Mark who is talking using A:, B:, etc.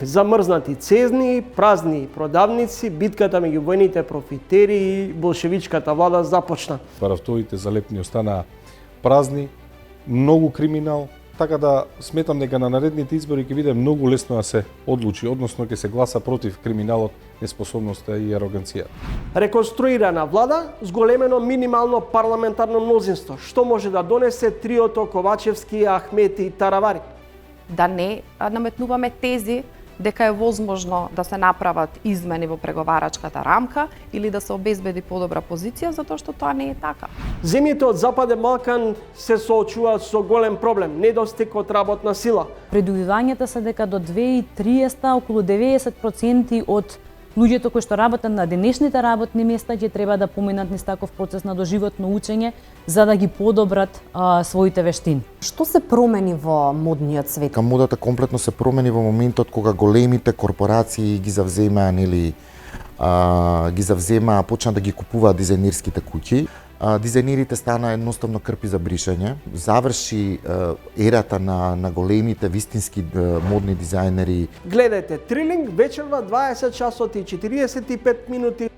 A: Замрзнати цезни, празни продавници, битката меѓу војните профитери и болшевичката влада започна.
B: Барафтовите залепни останаа празни, многу криминал, така да сметам дека на наредните избори ќе биде многу лесно да се одлучи, односно ќе се гласа против криминалот, неспособноста и ароганцијата.
A: Реконструирана влада с големено минимално парламентарно мнозинство, што може да донесе триото Ковачевски, Ахмети и Таравари.
C: Да не наметнуваме тези дека е возможно да се направат измени во преговарачката рамка или да се обезбеди подобра позиција, затоа што тоа не е така.
A: Земјите од Западен Балкан се соочуваат со голем проблем, недостиг од работна сила.
D: Предувивањата се дека до 2030 околу 90% од луѓето кои што работат на денешните работни места ќе треба да поминат низ таков процес на доживотно учење за да ги подобрат своите вештини.
E: Што се промени во модниот свет?
F: Модата комплетно се промени во моментот кога големите корпорации ги завземаа почна да ги купуваат дизајнерските куќи. Дизајнерите стана едноставно крпи за бришање. Заврши ерата на големите вистински модни дизајнери.
A: Гледајте Трилинг вечерва 20 часот и 45 минути.